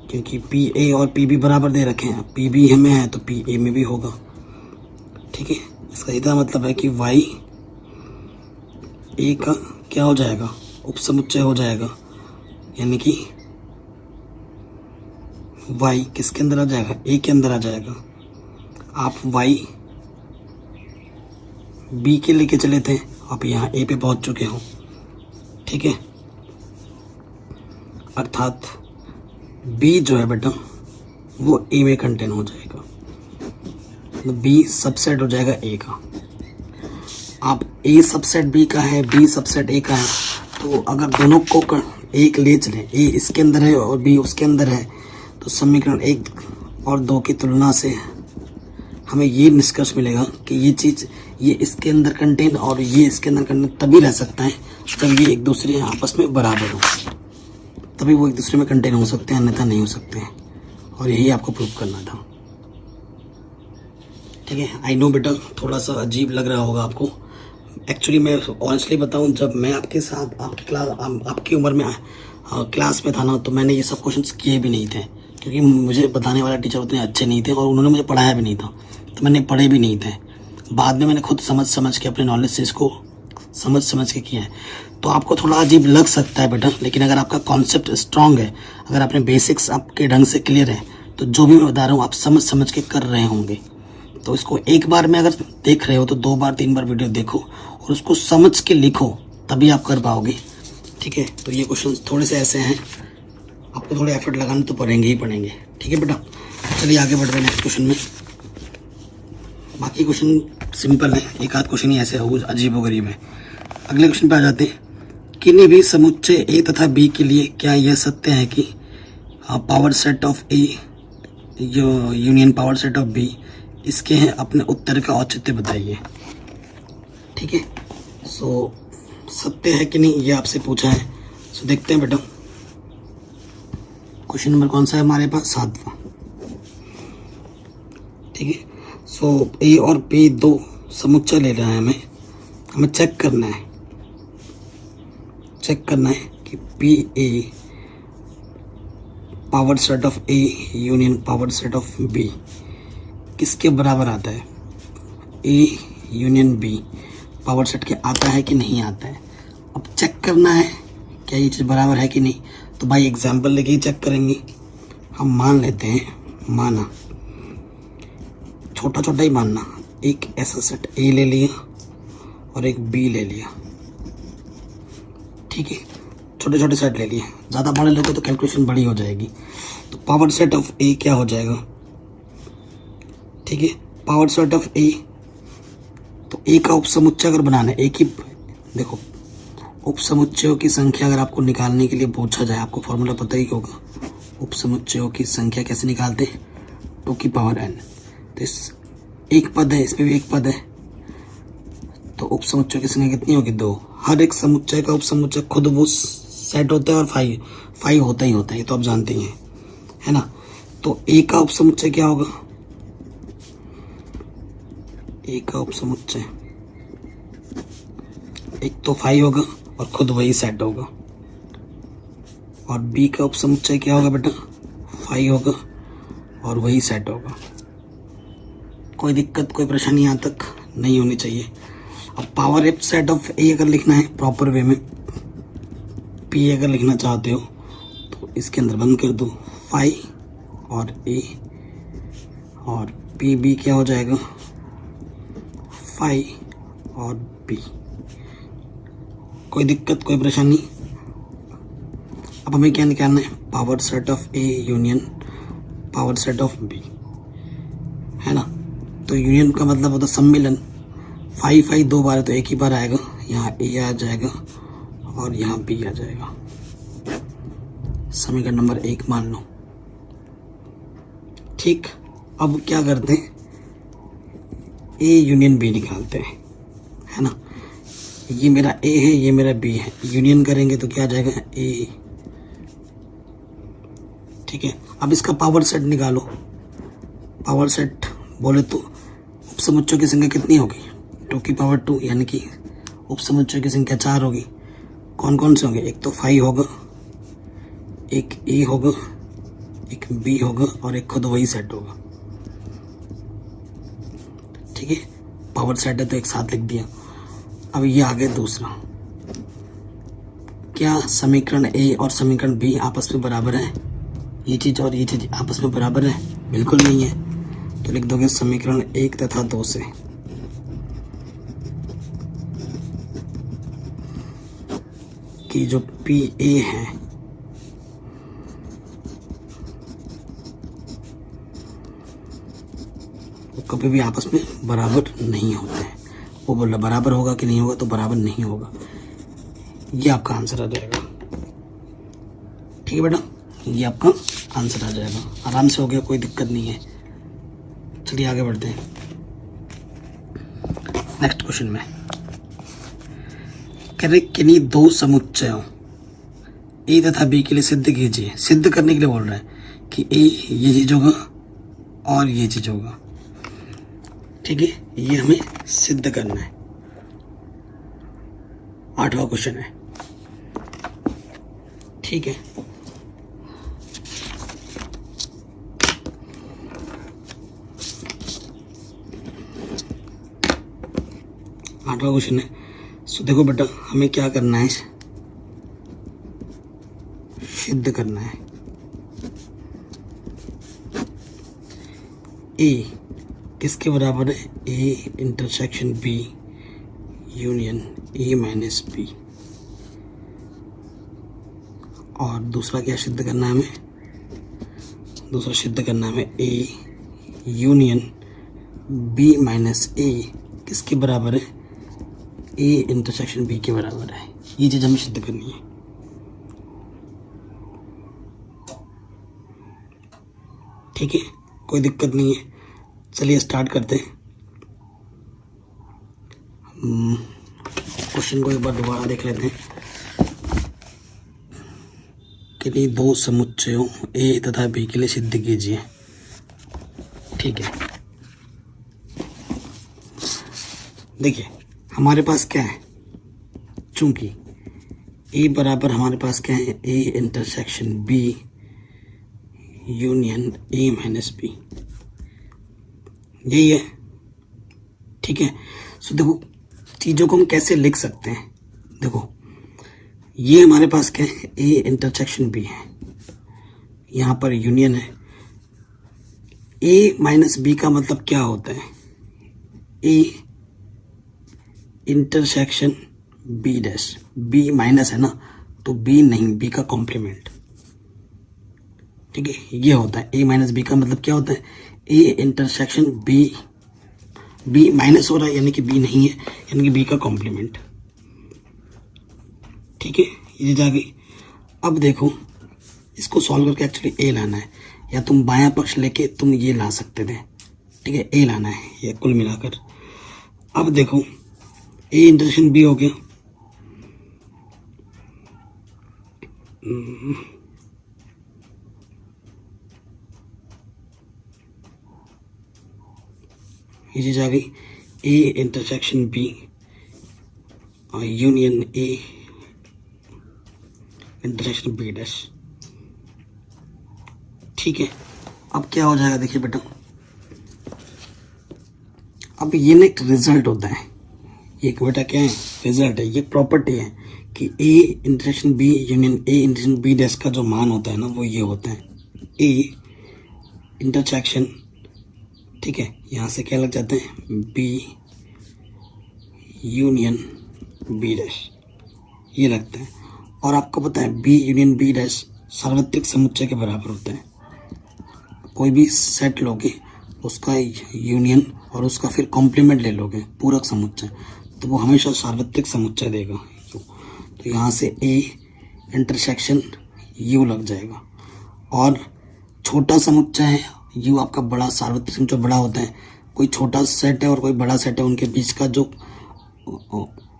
क्योंकि pa और pb बराबर दे रखे हैं, pb में है तो pa में भी होगा। ठीक है, इसका सीधा मतलब है कि y a का क्या हो जाएगा, उपसमुच्चय हो जाएगा, यानी कि y किसके अंदर आ जाएगा, a के अंदर आ जाएगा। आप y b के लेके चले थे, आप यहाँ a पे पहुंच चुके हो। ठीक है, अर्थात b जो है बेटा वो a में कंटेन हो जाएगा, तो b सबसेट हो जाएगा a का। आप a सबसेट b का है, b सबसेट a का है, तो अगर दोनों को एक ले चले, a इसके अंदर है और b उसके अंदर है, तो समीकरण 1 और 2 की तुलना से हमें ये निष्कर्ष मिलेगा कि ये चीज़ ये इसके अंदर कंटेन और ये इसके अंदर कंटेन तभी रह सकता है जब ये एक दूसरे आपस में बराबर हो, तभी वो एक दूसरे में कंटेन हो सकते हैं, अन्यथा नहीं हो सकते हैं, और यही आपको प्रूव करना था। ठीक है, आई नो बेटा थोड़ा सा अजीब लग रहा होगा आपको। एक्चुअली मैं ऑनेस्टली बताऊं, जब मैं आपके साथ आपकी उम्र में क्लास में था ना, तो मैंने ये सब क्वेश्चंस किए भी नहीं थे, क्योंकि मुझे बताने वाला टीचर उतने अच्छे नहीं थे और उन्होंने मुझे पढ़ाया भी नहीं था, तो मैंने पढ़े भी नहीं थे। बाद में मैंने खुद समझ के अपने नॉलेज से इसको समझ के किया है। तो आपको थोड़ा अजीब लग सकता है बेटा, लेकिन अगर आपका कॉन्सेप्ट स्ट्रांग है, अगर अपने बेसिक्स आपके ढंग से क्लियर है, तो जो भी मैं बता रहा हूँ आप समझ के कर रहे होंगे। तो इसको एक बार में अगर देख रहे हो तो 2 बार 3 बार वीडियो देखो और उसको समझ के लिखो, तभी आप कर पाओगे। ठीक है, तो ये क्वेश्चन थोड़े से ऐसे हैं, आपको थोड़े एफर्ट लगाने तो पड़ेंगे ही पड़ेंगे। ठीक है बेटा, चलिए आगे बढ़ रहे हैं नेक्स्ट क्वेश्चन में। बाकी क्वेश्चन सिंपल है, एक आध क्वेश्चन ही ऐसे हो अजीब गरीब है। अगले क्वेश्चन पे आ जाते हैं। किन्हीं भी समुच्चय ए तथा बी के लिए क्या यह सत्य है कि power set of A union power set of B इसके हैं, अपने उत्तर का औचित्य बताइए। ठीक है, सो सत्य है कि नहीं ये आपसे पूछा है। सो देखते हैं बेटा, क्वेश्चन नंबर कौन सा है हमारे पास, 7वां। ठीक है, सो ए और बी 2 समुच्चय ले रहा है, हमें चेक करना है कि P A power set of A union power set of B किसके बराबर आता है। A union B power set के आता है कि नहीं आता है। अब चेक करना है क्या ये चीज़ बराबर है कि नहीं। तो भाई एग्जाम्पल लेके ही चेक करेंगे। हम मान लेते हैं, माना छोटा छोटा ही मानना, एक ऐसा सेट ए ले लिया और एक बी ले लिया। ठीक है, छोटे छोटे सेट ले लिए, ज़्यादा बड़े लोगे तो कैलकुलेशन बड़ी हो जाएगी। तो पावर सेट ऑफ ए क्या हो जाएगा। ठीक है, पावर सेट ऑफ ए, तो ए का उपसमुच्चय अगर बनाना है, एक ही देखो उपसमुच्चयों की संख्या अगर आपको निकालने के लिए पूछा जाए, आपको फॉर्मूला पता ही होगा। उपसमुच्चयों की संख्या कैसे निकालते हैं, 2 की पावर n। तो इस एक पद है, इसमें भी एक पद है, तो उपसमुच्चयों की संख्या कितनी होगी, 2। हर एक समुच्चय का उपसमुच्चय खुद वो सेट होता है और फाइव होता ही होता है, ये तो आप जानते ही हैं, है ना। तो ए का उपसमुच्चय क्या होगा, ए का उपसमुच्चय एक तो 5 होगा और खुद वही सेट होगा, और बी का उपसमुच्चय क्या होगा बेटा, 5 होगा और वही सेट होगा। कोई दिक्कत कोई परेशानी यहाँ तक नहीं होनी चाहिए। अब पावर एफ सेट ऑफ ए अगर लिखना है प्रॉपर वे में, पी अगर लिखना चाहते हो तो इसके अंदर बंद कर दो 5 और ए, और पी बी क्या हो जाएगा 5 और बी। कोई दिक्कत कोई परेशानी। अब हमें क्या निकालना है, power set of A union power set of B, है ना। तो यूनियन का मतलब होता है सम्मिलन, फाइव फाइव दो बार है तो एक ही बार आएगा, यहाँ ए आ जाएगा और यहाँ बी आ जाएगा। समीकरण नंबर 1 मान लो। ठीक, अब क्या करते हैं, ए यूनियन बी निकालते हैं, है ना। ये मेरा ए है, ये मेरा बी है, यूनियन करेंगे तो क्या आ जाएगा ए। ठीक है, अब इसका पावर सेट निकालो। पावर सेट बोले तो उपसमुच्चयों की संख्या कितनी होगी, 2 की पावर 2, यानी कि उपसमुच्चयों की संख्या 4 होगी। कौन कौन से होंगे, एक तो 5 होगा, एक ए होगा, एक बी होगा और एक खुद वही सेट होगा। ठीक है, पावर सेट है तो एक साथ लिख दिया। अब ये आगे दूसरा, क्या समीकरण ए और समीकरण बी आपस में बराबर है, ये चीज और ये चीज आपस में बराबर है, बिल्कुल नहीं है। तो लिख दोगे समीकरण 1 तथा 2 से कि जो पी ए है वो कभी भी आपस में बराबर नहीं होते हैं। वो बोला बराबर होगा कि नहीं होगा, तो बराबर नहीं होगा। ये आपका आंसर आ जाएगा। ठीक है बेटा, ये आपका आंसर आ जाएगा। आराम से हो गया, कोई दिक्कत नहीं है। चलिए आगे बढ़ते हैं नेक्स्ट क्वेश्चन में। कह रहे किन्हीं दो समुच्चयों ए तथा बी के लिए सिद्ध कीजिए। सिद्ध करने के लिए बोल रहा है कि ए ये चीज होगा और ये चीज होगा। ठीक है, ये हमें सिद्ध करना है। 8वां क्वेश्चन है। ठीक है, आठवां क्वेश्चन है। सो देखो बेटा, हमें क्या करना है, सिद्ध करना है। ए किसके बराबर है, A intersection B union A minus B. और दूसरा क्या सिद्ध करना है हमें, दूसरा सिद्ध करना है हमें ए यूनियन बी माइनस ए किसके बराबर है, ए इंटरसेक्शन बी के बराबर है। ये चीज हमें सिद्ध करनी है। ठीक है, कोई दिक्कत नहीं है। चलिए स्टार्ट करते हैं। क्वेश्चन को एक बार दोबारा देख लेते हैं। किन्हीं दो समुच्चयों ए तथा बी के लिए सिद्ध कीजिए। ठीक है, देखिए हमारे पास क्या है, चूंकि ए बराबर हमारे पास क्या है, A intersection B union A minus B, यही है। ठीक है, सो देखो चीजों को हम कैसे लिख सकते हैं। देखो ये हमारे पास क्या है, ए इंटरसेक्शन बी है, यहां पर यूनियन है। ए माइनस बी का मतलब क्या होता है, A intersection B dash, B minus है ना, तो बी नहीं, बी का कॉम्प्लीमेंट। ठीक है, ये होता है ए माइनस बी का मतलब क्या होता है, A intersection B, B minus हो रहा है यानी कि बी नहीं है, यानी कि बी का कॉम्प्लीमेंट। ठीक है, ये जा गई। अब देखो इसको सॉल्व करके एक्चुअली ए लाना है, या तुम बायां पक्ष लेके तुम ये ला सकते थे। ठीक है, ए लाना है ये कुल मिलाकर। अब देखो ए इंटरसेक्शन बी हो गया, ये चीज आ गई, ए इंटरसेक्शन बी और union A intersection B dash. ठीक है, अब क्या हो जाएगा, देखिए बेटा, अब ये ना एक रिजल्ट होता है, ये एक बेटा क्या है, रिजल्ट है, ये प्रॉपर्टी है कि A intersection B union A intersection B dash का जो मान होता है ना, वो ये होता है ए इंटरसेक्शन। ठीक है, यहाँ से क्या लग जाते हैं, बी यूनियन बी डैश, ये लगता है। और आपको पता है बी यूनियन बी डैश सार्वत्रिक समुच्चय के बराबर होता है। कोई भी सेट लोगे उसका यूनियन और उसका फिर कॉम्प्लीमेंट ले लोगे पूरक समुच्चय, तो वो हमेशा सार्वत्रिक समुच्चय देगा। तो यहाँ से ए इंटरसेक्शन यू लग जाएगा। और छोटा समुच्चय है यू आपका बड़ा सार्वत्रिक समुच्चय बड़ा होता है। कोई छोटा सेट है और कोई बड़ा सेट है, उनके बीच का जो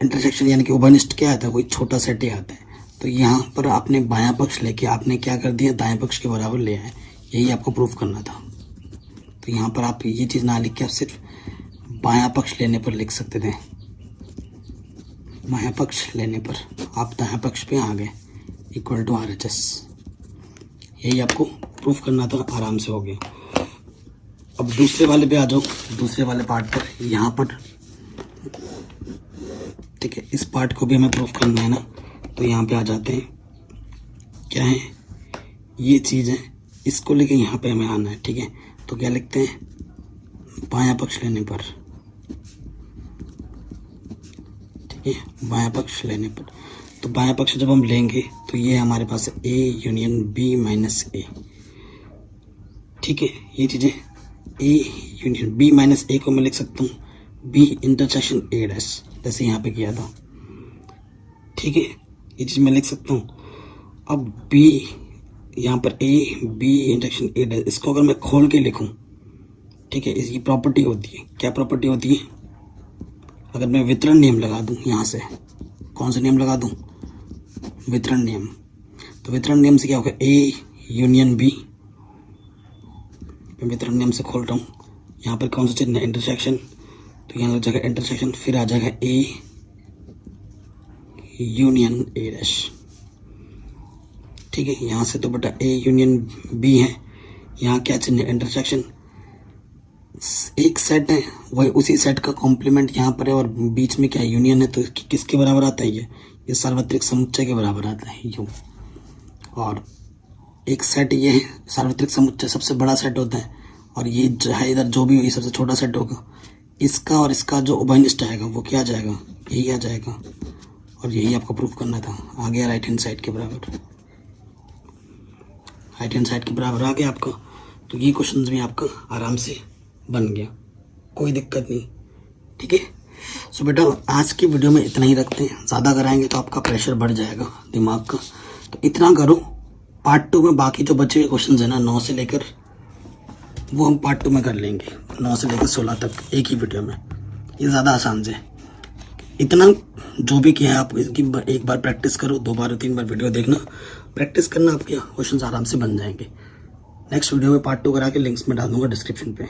इंटरसेक्शन यानी कि उभयनिष्ठ क्या आता है, कोई छोटा सेट ही आता है। तो यहाँ पर आपने बायां पक्ष लेके आपने क्या कर दिया, दाएं पक्ष के बराबर ले आए। यही आपको प्रूफ करना था। तो यहाँ पर आप ये चीज़ ना लिख के आप सिर्फ बायां पक्ष लेने पर लिख सकते थे। बायां पक्ष लेने पर आप दायां पक्ष पे आ गए इक्वल टू RHS। यही आपको प्रूफ करना था, आराम से हो गया। अब दूसरे वाले पे आ जाओ, दूसरे वाले पार्ट पर। यहाँ पर ठीक है, इस पार्ट को भी हमें प्रूफ करना है ना, तो यहाँ पे आ जाते हैं। क्या है ये चीज़ है, इसको लेके यहाँ पे हमें आना है। ठीक है, तो क्या लिखते हैं, बायां पक्ष लेने पर। ठीक है, बायां पक्ष लेने पर। तो बायां पक्ष जब हम लेंगे तो ये हमारे पास है A union B minus A। ठीक है, ये चीज़ें A union B minus A को मैं लिख सकता हूँ B इंटरसेक्शन A डैश, जैसे यहाँ पे किया था। ठीक है, ये चीज़ मैं लिख सकता हूँ। अब B यहाँ पर A B intersection A dash, इसको अगर मैं खोल के लिखूँ, ठीक है, इसकी प्रॉपर्टी होती है, क्या प्रॉपर्टी होती है, अगर मैं वितरण नियम लगा दूँ यहाँ से, कौन सा नियम लगा दूँ, वितरण नियम। तो वितरण नियम से क्या होगा, A यूनियन B। मैं वितरण नियम से खोल रहा हूँ, यहाँ पर कौन सा चिन्ह है, इंटरसेक्शन, तो यहाँ लग जाएगा इंटरसेक्शन, फिर आ जाएगा A यूनियन A डैश। ठीक है, यहाँ से तो बेटा A यूनियन B है, यहाँ क्या चिन्ह है, इंटरसेक्शन। एक सेट है, वही उसी सेट का कॉम्प्लीमेंट यहाँ पर है, और बीच में क्या यूनियन है, तो किसके बराबर आता है, ये सार्वत्रिक समुच्चय के बराबर आता है यू। और एक सेट ये है सार्वत्रिक समुच्चय, सबसे बड़ा सेट होता है, और ये जो है इधर जो भी हो, ये सबसे छोटा सेट होगा। इसका और इसका जो उभयनिष्ठ आएगा वो क्या आ जाएगा, यही आ जाएगा। और यही आपको प्रूफ करना था। आ गया राइट हैंड साइड के बराबर, राइट हैंड साइड के बराबर आ गया आपका। तो ये क्वेश्चन भी आपका आराम से बन गया, कोई दिक्कत नहीं। ठीक है, सो बेटा आज की वीडियो में इतना ही रखते हैं। ज़्यादा कराएंगे तो आपका प्रेशर बढ़ जाएगा दिमाग का, तो इतना करो। पार्ट 2 में बाकी जो बचे हुए क्वेश्चन है ना 9 से लेकर, वो हम पार्ट 2 में कर लेंगे, 9 से लेकर 16 तक एक ही वीडियो में। ये ज़्यादा आसान से, इतना जो भी किया है आप इसकी एक बार प्रैक्टिस करो, 2 बार 3 बार वीडियो देखना, प्रैक्टिस करना, आपके क्वेश्चन आराम से बन जाएंगे। नेक्स्ट वीडियो में पार्ट 2 करा के लिंक्स में डाल दूंगा डिस्क्रिप्शन पे।